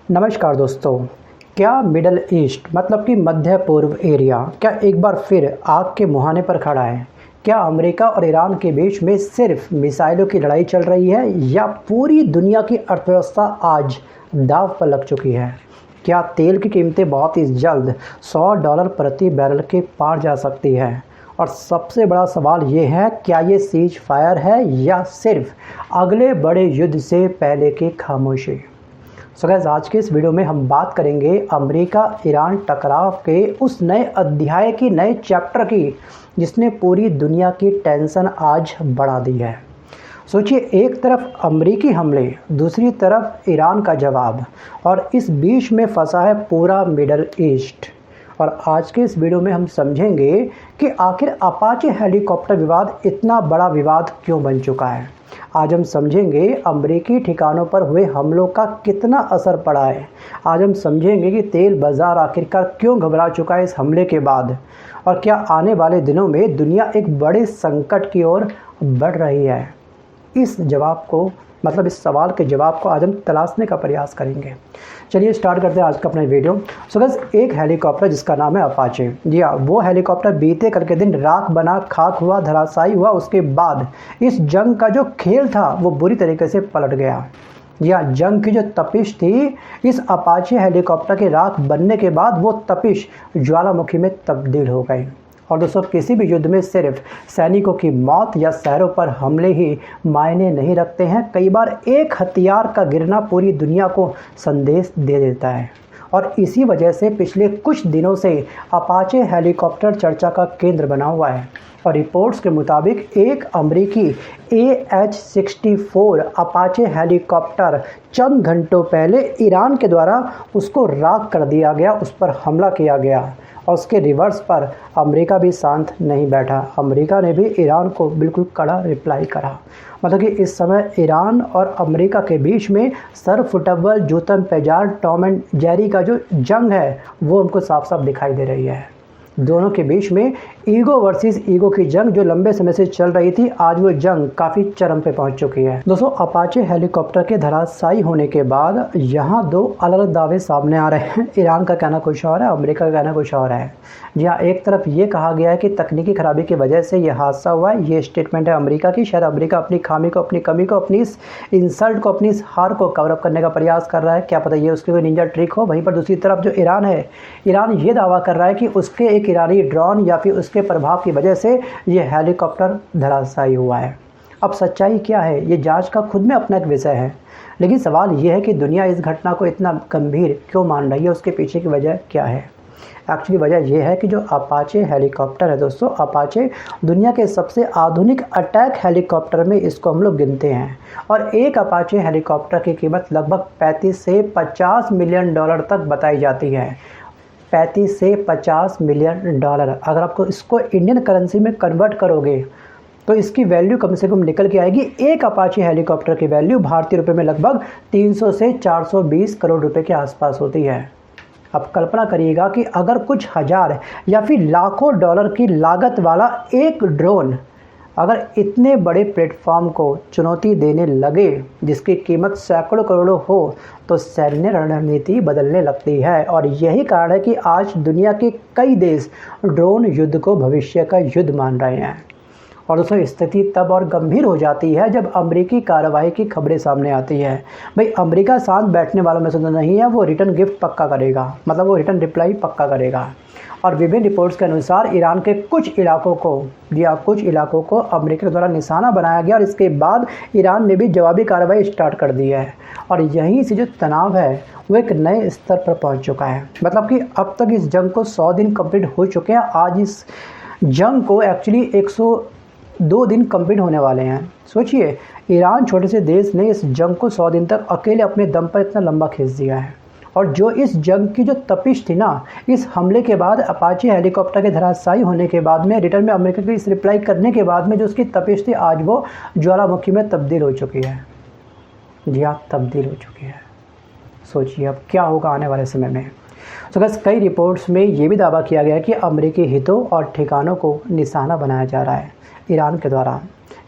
नमस्कार दोस्तों। क्या मिडल ईस्ट मतलब कि मध्य पूर्व एरिया क्या एक बार फिर आग के मुहाने पर खड़ा है? क्या अमेरिका और ईरान के बीच में सिर्फ मिसाइलों की लड़ाई चल रही है या पूरी दुनिया की अर्थव्यवस्था आज दांव पर लग चुकी है? क्या तेल की कीमतें बहुत ही जल्द $100 प्रति बैरल के पार जा सकती है? और सबसे बड़ा सवाल ये है, क्या ये सीज फायर है या सिर्फ अगले बड़े युद्ध से पहले की खामोशी? सो गाइस, आज के इस वीडियो में हम बात करेंगे अमेरिका ईरान टकराव के उस नए अध्याय की, नए चैप्टर की, जिसने पूरी दुनिया की टेंशन आज बढ़ा दी है। सोचिए, एक तरफ अमेरिकी हमले, दूसरी तरफ ईरान का जवाब, और इस बीच में फंसा है पूरा मिडल ईस्ट। और आज के इस वीडियो में हम समझेंगे कि आखिर अपाचे हेलीकॉप्टर विवाद इतना बड़ा विवाद क्यों बन चुका है। आज हम समझेंगे अमेरिकी ठिकानों पर हुए हमलों का कितना असर पड़ा है। आज हम समझेंगे कि तेल बाजार आखिरकार क्यों घबरा चुका है इस हमले के बाद, और क्या आने वाले दिनों में दुनिया एक बड़े संकट की ओर बढ़ रही है। इस सवाल के जवाब को आज हम तलाशने का प्रयास करेंगे। चलिए स्टार्ट करते हैं आज का अपना वीडियो। सो गाइस, एक हेलीकॉप्टर जिसका नाम है अपाचे, जी हाँ, वो हेलीकॉप्टर बीते कल के दिन राख बना, खाक हुआ, धराशायी हुआ। उसके बाद इस जंग का जो खेल था वो बुरी तरीके से पलट गया। जी हाँ, जंग की जो तपिश थी, इस अपाचे हेलीकॉप्टर के राख बनने के बाद वो तपिश ज्वालामुखी में तब्दील हो गई। और दोस्तों, किसी भी युद्ध में सिर्फ सैनिकों की मौत या शहरों पर हमले ही मायने नहीं रखते हैं। कई बार एक हथियार का गिरना पूरी दुनिया को संदेश दे देता है, और इसी वजह से पिछले कुछ दिनों से अपाचे हेलीकॉप्टर चर्चा का केंद्र बना हुआ है। और रिपोर्ट्स के मुताबिक एक अमेरिकी AH-64 अपाचे हेलीकॉप्टर चंद घंटों पहले ईरान के द्वारा उसको राख कर दिया गया, उस पर हमला किया गया। और उसके रिवर्स पर अमेरिका भी शांत नहीं बैठा। अमेरिका ने भी ईरान को बिल्कुल कड़ा रिप्लाई करा। मतलब कि इस समय ईरान और अमेरिका के बीच में सर फुटबॉल, जूतम पेजार, टॉम एंड जेरी का जो जंग है वो हमको साफ साफ दिखाई दे रही है। दोनों के बीच में ईगो वर्सेस ईगो की जंग जो लंबे समय से चल रही थी, आज वो जंग काफ़ी चरम पे पहुंच चुकी है। दोस्तों, अपाचे हेलीकॉप्टर के धराशायी होने के बाद यहाँ दो अलग अलग दावे सामने आ रहे हैं। ईरान का कहना कुछ और है, अमेरिका का कहना कुछ और है। जी हाँ, एक तरफ ये कहा गया है कि तकनीकी खराबी की वजह से ये हादसा हुआ है। ये स्टेटमेंट है अमेरिका की। शायद अमेरिका अपनी खामी को, अपनी कमी को, अपनी इस इंसल्ट को, अपनी इस हार को कवर अप करने का प्रयास कर रहा है। क्या पता ये उसकी कोई निंजा ट्रिक हो। वहीं पर दूसरी तरफ जो ईरान है, ईरान ये दावा कर रहा है कि उसके एक ईरानी ड्रोन या फिर उसके प्रभाव की वजह से ये हेलीकॉप्टर धराशायी हुआ है। अब सच्चाई क्या है, ये जांच का खुद में अपना एक विषय है। लेकिन सवाल ये है कि दुनिया इस घटना को इतना गंभीर क्यों मान रही है, उसके पीछे की वजह क्या है। एक्चुअली वजह यह है कि जो अपाचे हेलीकॉप्टर है दोस्तों, अपाचे दुनिया के सबसे आधुनिक अटैक हेलीकॉप्टर में इसको हम लोग गिनते हैं। और एक अपाचे हेलीकॉप्टर की कीमत लगभग 35 से 50 मिलियन डॉलर तक बताई जाती है। 35 से 50 मिलियन डॉलर। अगर आपको इसको इंडियन करेंसी में कन्वर्ट करोगे तो इसकी वैल्यू कम से कम निकल के आएगी। एक अपाचे हेलीकॉप्टर की वैल्यू भारतीय रुपए में लगभग 300 से 420 करोड़ रुपए के आसपास होती है। अब कल्पना करिएगा कि अगर कुछ हज़ार या फिर लाखों डॉलर की लागत वाला एक ड्रोन अगर इतने बड़े प्लेटफॉर्म को चुनौती देने लगे, जिसकी कीमत सैकड़ों करोड़ों हो, तो सैन्य रणनीति बदलने लगती है। और यही कारण है कि आज दुनिया के कई देश ड्रोन युद्ध को भविष्य का युद्ध मान रहे हैं। और दोस्तों, स्थिति तब और गंभीर हो जाती है जब अमेरिकी कार्रवाई की खबरें सामने आती है। भाई, अमेरिका शांत बैठने वालों में से तो नहीं है, वो रिटर्न गिफ्ट पक्का करेगा, मतलब वो रिटर्न रिप्लाई पक्का करेगा। और विभिन्न रिपोर्ट्स के अनुसार ईरान के कुछ इलाकों को अमेरिका द्वारा निशाना बनाया गया, और इसके बाद ईरान ने भी जवाबी कार्रवाई स्टार्ट कर दी है। और यहीं से जो तनाव है वो एक नए स्तर पर पहुंच चुका है। मतलब कि अब तक इस जंग को 100 दिन कंप्लीट हो चुके हैं। आज इस जंग को एक्चुअली 102 दिन कंप्लीट होने वाले हैं। सोचिए, ईरान छोटे से देश ने इस जंग को 100 दिन तक अकेले अपने दम पर इतना लंबा खींच दिया है। और जो इस जंग की जो तपिश थी ना, इस हमले के बाद, अपाचे हेलीकॉप्टर के धराशायी होने के बाद में, रिटर्न में अमेरिका की इस रिप्लाई करने के बाद में जो उसकी तपिश थी, आज वो ज्वालामुखी में तब्दील हो चुकी है। जी हाँ, तब्दील हो चुकी है। सोचिए अब क्या होगा आने वाले समय में। तो बस कई रिपोर्ट्स में ये भी दावा किया गया है कि अमेरिकी हितों और ठिकानों को निशाना बनाया जा रहा है ईरान के द्वारा।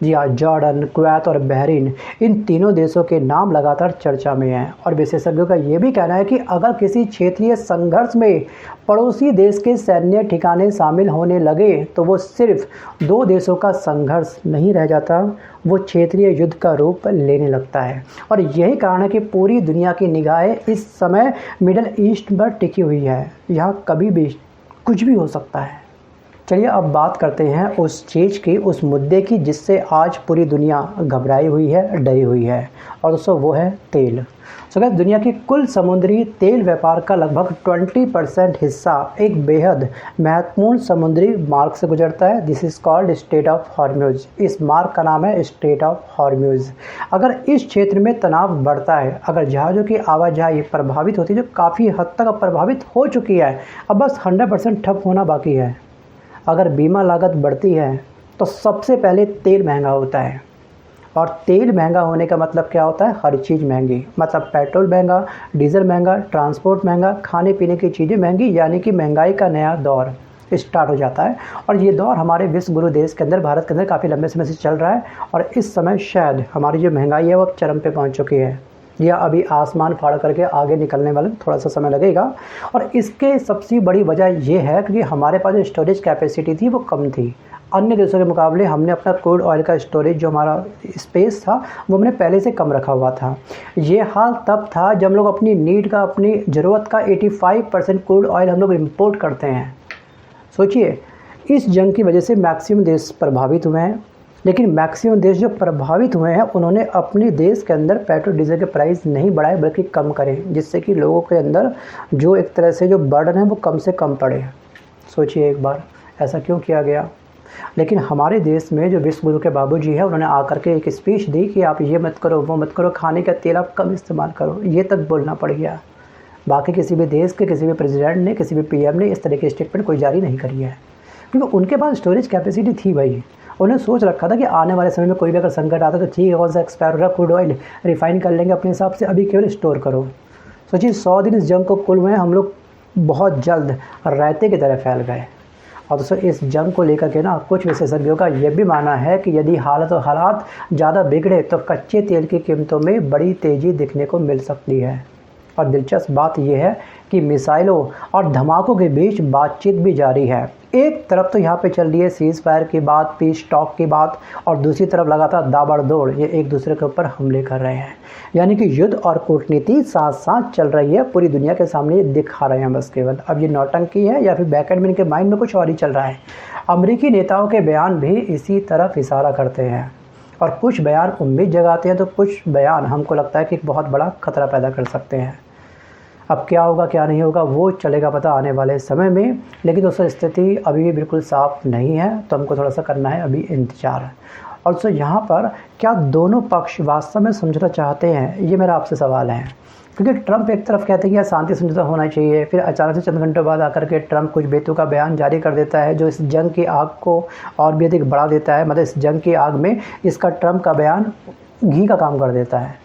जी हाँ, जॉर्डन, कुवैत और बहरीन, इन तीनों देशों के नाम लगातार चर्चा में हैं और विशेषज्ञों का ये भी कहना है कि अगर किसी क्षेत्रीय संघर्ष में पड़ोसी देश के सैन्य ठिकाने शामिल होने लगे तो वो सिर्फ दो देशों का संघर्ष नहीं रह जाता, वो क्षेत्रीय युद्ध का रूप लेने लगता है। और यही कारण है कि पूरी दुनिया की निगाहें इस समय मिडल ईस्ट पर टिकी हुई है। यहाँ कभी भी कुछ भी हो सकता है। चलिए अब बात करते हैं उस चीज़ की, उस मुद्दे की जिससे आज पूरी दुनिया घबराई हुई है, डरी हुई है, और दोस्तों वो है तेल। सो गाइस, दुनिया की कुल समुद्री तेल व्यापार का लगभग 20% हिस्सा एक बेहद महत्वपूर्ण समुद्री मार्ग से गुजरता है। This is called straight of Hormuz. इस मार्ग का नाम है स्ट्रेट ऑफ हॉर्मुज। अगर इस क्षेत्र में तनाव बढ़ता है, अगर जहाज़ों की आवाजाही प्रभावित होती है, जो काफ़ी हद तक अब प्रभावित हो चुकी है, अब बस 100% ठप होना बाकी है। अगर बीमा लागत बढ़ती है तो सबसे पहले तेल महंगा होता है, और तेल महंगा होने का मतलब क्या होता है? हर चीज़ महंगी, मतलब पेट्रोल महंगा, डीजल महंगा, ट्रांसपोर्ट महंगा, खाने पीने की चीज़ें महंगी, यानी कि महंगाई का नया दौर स्टार्ट हो जाता है। और ये दौर हमारे विश्व गुरु देश के अंदर, भारत के अंदर काफ़ी लंबे समय से चल रहा है, और इस समय शायद हमारी जो महंगाई है वो अब चरम पे पहुंच चुकी है, या अभी आसमान फाड़ करके आगे निकलने वाले थोड़ा सा समय लगेगा। और इसके सबसे बड़ी वजह ये है कि हमारे पास जो स्टोरेज कैपेसिटी थी वो कम थी। अन्य देशों के मुकाबले हमने अपना क्रूड ऑयल का स्टोरेज, जो हमारा स्पेस था, वो हमने पहले से कम रखा हुआ था। ये हाल तब था जब हम लोग अपनी नीड का, अपनी ज़रूरत का 85% क्रूड ऑयल हम लोग इम्पोर्ट करते हैं। सोचिए, इस जंग की वजह से मैक्सिमम देश प्रभावित हुए हैं, लेकिन मैक्सिमम देश जो प्रभावित हुए हैं उन्होंने अपने देश के अंदर पेट्रोल डीजल के प्राइस नहीं बढ़ाए बल्कि कम करें, जिससे कि लोगों के अंदर जो एक तरह से जो बर्डन है वो कम से कम पड़े। सोचिए एक बार, ऐसा क्यों किया गया? लेकिन हमारे देश में जो विश्व गुरु के बाबूजी है, उन्होंने आकर के एक स्पीच दी कि आप ये मत करो, वो मत करो, खाने का तेल आप कम इस्तेमाल करो, ये तक बोलना पड़ गया। बाकी किसी भी देश के किसी भी प्रेसिडेंट ने, किसी भी पीएम ने इस तरह की स्टेटमेंट कोई जारी नहीं करी है, क्योंकि उनके पास स्टोरेज कैपेसिटी थी भाई। उन्होंने सोच रखा था कि आने वाले समय में कोई भी अगर संकट आता तो ठीक है, कौन सा एक्सपायर हो रहा क्रूड ऑयल, रिफाइन कर लेंगे अपने हिसाब से, अभी केवल स्टोर करो। सोचिए 100 दिन इस जंग को कुल हुए, हम लोग बहुत जल्द रायते की तरह फैल गए। और दोस्तों, इस जंग को लेकर के ना कुछ विशेषज्ञों का यह भी मानना है कि यदि हालात ज़्यादा बिगड़े तो कच्चे तेल की कीमतों में बड़ी तेज़ी दिखने को मिल सकती है। और दिलचस्प बात यह है कि मिसाइलों और धमाकों के बीच बातचीत भी जारी है। एक तरफ तो यहाँ पे चल रही है सीज़ फायर की बात, पीस टॉक की बात, और दूसरी तरफ लगातार दाबड़दौड़, ये एक दूसरे के ऊपर हमले कर रहे हैं। यानी कि युद्ध और कूटनीति साथ साथ चल रही है, पूरी दुनिया के सामने दिखा रहे हैं बस केवल। अब ये नौटंकी है या फिर बैकएंड में इनके माइंड में कुछ और ही चल रहा है। अमेरिकी नेताओं के बयान भी इसी तरफ इशारा करते हैं, और कुछ बयान उम्मीद जगाते हैं तो कुछ बयान हमको लगता है कि एक बहुत बड़ा खतरा पैदा कर सकते हैं। अब क्या होगा क्या नहीं होगा वो चलेगा पता आने वाले समय में, लेकिन दोस्तों स्थिति अभी भी बिल्कुल साफ नहीं है, तो हमको थोड़ा सा करना है अभी इंतजार। और दोस्तों यहाँ पर क्या दोनों पक्ष वास्तव में समझौता चाहते हैं, ये मेरा आपसे सवाल है। क्योंकि ट्रंप एक तरफ कहते हैं कि यार शांति समझौता होना चाहिए, फिर अचानक से चंद घंटों बाद आकर के ट्रंप कुछ बेतुका बयान जारी कर देता है जो इस जंग की आग को और भी अधिक बढ़ा देता है। मतलब इस जंग की आग में इसका ट्रंप का बयान घी का काम कर देता है।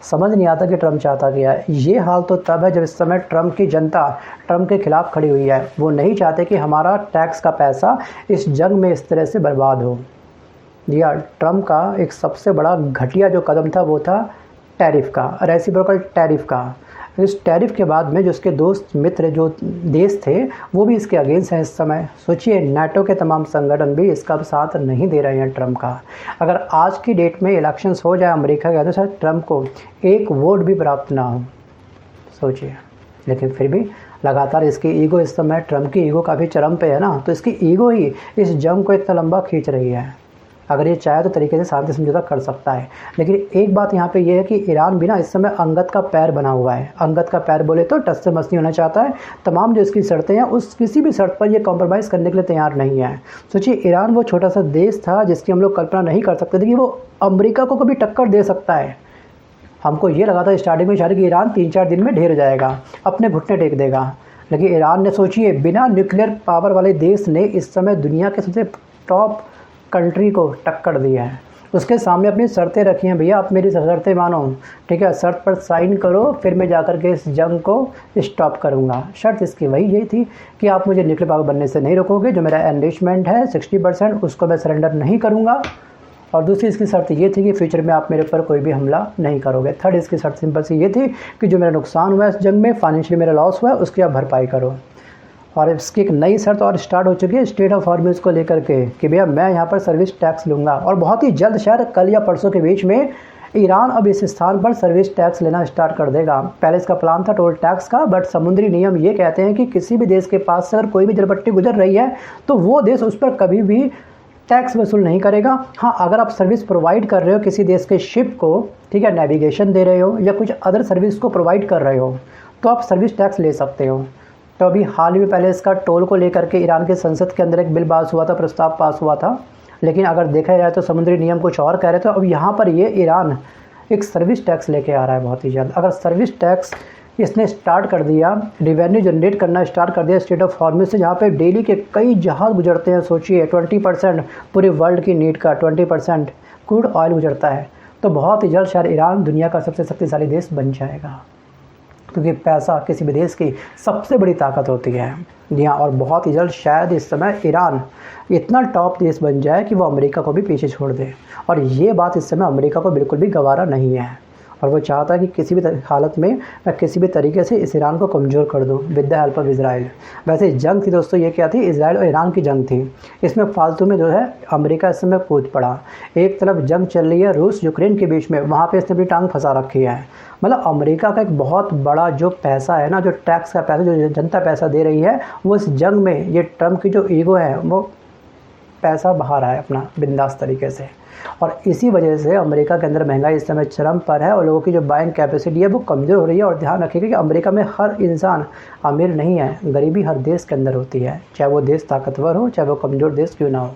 समझ नहीं आता कि ट्रंप चाहता क्या है। ये हाल तो तब है जब इस समय ट्रंप की जनता ट्रंप के खिलाफ खड़ी हुई है। वो नहीं चाहते कि हमारा टैक्स का पैसा इस जंग में इस तरह से बर्बाद हो। या ट्रंप का एक सबसे बड़ा घटिया जो कदम था वो था टैरिफ का, रेसिप्रोकल टैरिफ का। इस टैरिफ के बाद में जो उसके दोस्त मित्र जो देश थे वो भी इसके अगेंस्ट हैं इस समय। सोचिए नाटो के तमाम संगठन भी इसका साथ नहीं दे रहे हैं ट्रंप का। अगर आज की डेट में इलेक्शंस हो जाए अमेरिका के तो शायद ट्रंप को एक वोट भी प्राप्त ना हो, सोचिए। लेकिन फिर भी लगातार इसकी ईगो, इस समय ट्रंप की ईगो काफ़ी चरम पे है ना, तो इसकी ईगो ही इस जंग को इतना लंबा खींच रही है। अगर ये चाहे तो तरीके से शांति समझौता कर सकता है। लेकिन एक बात यहाँ पे ये है कि ईरान भी ना इस समय अंगद का पैर बना हुआ है। अंगद का पैर बोले तो टस से मस नहीं होना चाहता है। तमाम जो इसकी शर्तें हैं उस किसी भी शर्त पर ये कॉम्प्रोमाइज़ करने के लिए तैयार नहीं है। सोचिए ईरान वो छोटा सा देश था जिसकी हम लोग कल्पना नहीं कर सकते थे कि वो अमेरिका को कभी टक्कर दे सकता है। हमको ये लगा था स्टार्टिंग में शायद कि ईरान 3-4 दिन में ढेर जाएगा, अपने घुटने टेक देगा। लेकिन ईरान ने, सोचिए, बिना न्यूक्लियर पावर वाले देश ने इस समय दुनिया के सबसे टॉप कंट्री को टक्कर दिया है। उसके सामने अपनी शर्तें रखी हैं, भैया आप मेरी शर्तें मानो, ठीक है, शर्त पर साइन करो, फिर मैं जाकर के इस जंग को स्टॉप करूंगा। शर्त इसकी वही यही थी कि आप मुझे न्यूक्लियर पावर बनने से नहीं रोकोगे, जो मेरा एनरिचमेंट है 60% उसको मैं सरेंडर नहीं करूंगा, और दूसरी इसकी शर्त ये थी कि फ्यूचर में आप मेरे ऊपर कोई भी हमला नहीं करोगे। थर्ड इसकी शर्त सिंपल सी ये थी कि जो मेरा नुकसान हुआ है इस जंग में, फाइनेंशियली मेरा लॉस हुआ है, उसकी आप भरपाई करो। और इसकी एक नई शर्त और स्टार्ट हो चुकी है स्टेट ऑफ हॉर्मुज़ को लेकर के कि भैया मैं यहाँ पर सर्विस टैक्स लूँगा। और बहुत ही जल्द, शायद कल या परसों के बीच में, ईरान अब इस स्थान पर सर्विस टैक्स लेना स्टार्ट कर देगा। पहले इसका प्लान था टोल टैक्स का, बट समुद्री नियम ये कहते हैं कि किसी भी देश के पास से अगर कोई भी जलपट्टी गुजर रही है तो वो देश उस पर कभी भी टैक्स वसूल नहीं करेगा। हाँ, अगर आप सर्विस प्रोवाइड कर रहे हो किसी देश के शिप को, ठीक है, नेविगेशन दे रहे हो या कुछ अदर सर्विस को प्रोवाइड कर रहे हो, तो आप सर्विस टैक्स ले सकते हो। तो अभी हाल ही में पहले इसका टोल को लेकर के ईरान के संसद के अंदर एक बिल पास हुआ था, प्रस्ताव पास हुआ था, लेकिन अगर देखा जाए तो समुद्री नियम कुछ और कह रहे थे। अब यहाँ पर ये ईरान एक सर्विस टैक्स लेके आ रहा है बहुत ही जल्द। अगर सर्विस टैक्स इसने स्टार्ट कर दिया, रेवेन्यू जनरेट करना स्टार्ट कर दिया स्टेट ऑफ हॉर्मुज़ से, जहाँ पे डेली के कई जहाज़ गुजरते हैं, सोचिए 20% पूरे वर्ल्ड की नीड का 20% क्रूड ऑयल गुजरता है, तो बहुत ही जल्द शायद ईरान दुनिया का सबसे शक्तिशाली देश बन जाएगा, क्योंकि पैसा किसी भी देश की सबसे बड़ी ताकत होती है। जी हाँ, और बहुत ही जल्द शायद इस समय ईरान इतना टॉप देश बन जाए कि वो अमेरिका को भी पीछे छोड़ दे। और ये बात इस समय अमेरिका को बिल्कुल भी गवारा नहीं है, और वो चाहता है कि किसी भी हालत में मैं किसी भी तरीके से इस ईरान को कमज़ोर कर दूँ with the help of Israel. वैसे जंग थी दोस्तों, ये क्या थी, इजराइल और ईरान की जंग थी। इसमें फालतू में जो है अमेरिका इस समय कूद पड़ा। एक तरफ जंग चल रही है रूस यूक्रेन के बीच में, वहाँ पे इसने अपनी टांग फंसा रखी है। मतलब अमेरिका का एक बहुत बड़ा जो पैसा है ना, जो टैक्स का पैसा, जो जनता पैसा दे रही है, वो इस जंग में ये ट्रम्प की जो ईगो है वो पैसा बहा रहा है अपना बिंदास तरीके से। और इसी वजह से अमेरिका के अंदर महंगाई इस समय चरम पर है और लोगों की जो बाइंग कैपेसिटी है वो कमज़ोर हो रही है। और ध्यान रखिएगा कि अमेरिका में हर इंसान अमीर नहीं है, गरीबी हर देश के अंदर होती है, चाहे वो देश ताकतवर हो चाहे वो कमज़ोर देश क्यों ना हो।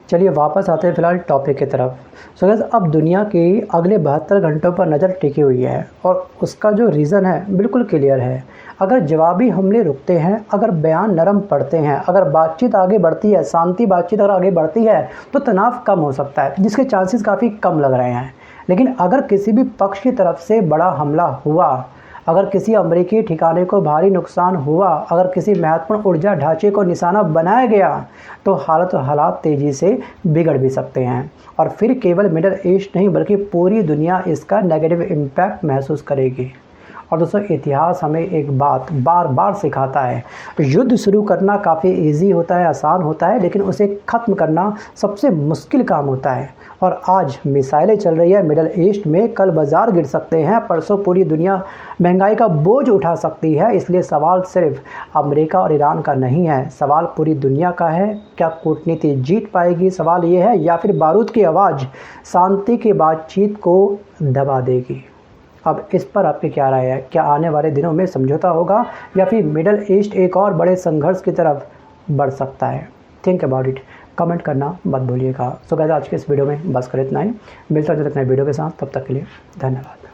चलिए वापस आते हैं फिलहाल टॉपिक की तरफ। सो गाइस, अब दुनिया की अगले 72 घंटों पर नज़र टिकी हुई है और उसका जो रीज़न है बिल्कुल क्लियर है। अगर जवाबी हमले रुकते हैं, अगर बयान नरम पड़ते हैं, अगर बातचीत आगे बढ़ती है, शांति बातचीत अगर आगे बढ़ती है तो तनाव कम हो सकता है, जिसके चांसेस काफ़ी कम लग रहे हैं। लेकिन अगर किसी भी पक्ष की तरफ से बड़ा हमला हुआ, अगर किसी अमेरिकी ठिकाने को भारी नुकसान हुआ, अगर किसी महत्वपूर्ण ऊर्जा ढांचे को निशाना बनाया गया, तो हालात तेज़ी से बिगड़ भी सकते हैं। और फिर केवल मिडल ईस्ट नहीं बल्कि पूरी दुनिया इसका नेगेटिव इम्पैक्ट महसूस करेगी। और दोस्तों, इतिहास हमें एक बात बार बार सिखाता है, युद्ध शुरू करना काफ़ी इजी होता है, आसान होता है, लेकिन उसे ख़त्म करना सबसे मुश्किल काम होता है। और आज मिसाइलें चल रही है मिडल ईस्ट में, कल बाज़ार गिर सकते हैं, परसों पूरी दुनिया महंगाई का बोझ उठा सकती है। इसलिए सवाल सिर्फ अमेरिका और ईरान का नहीं है, सवाल पूरी दुनिया का है। क्या कूटनीति जीत पाएगी, सवाल ये है, या फिर बारूद की आवाज़ शांति की बातचीत को दबा देगी। अब इस पर आपकी क्या राय है? क्या आने वाले दिनों में समझौता होगा या फिर मिडल ईस्ट एक और बड़े संघर्ष की तरफ बढ़ सकता है? थिंक अबाउट इट, कमेंट करना मत भूलिएगा। सो गाइस, आज के इस वीडियो में बस कर इतना ही। मिलता है जब तक नए वीडियो के साथ, तब तक के लिए धन्यवाद।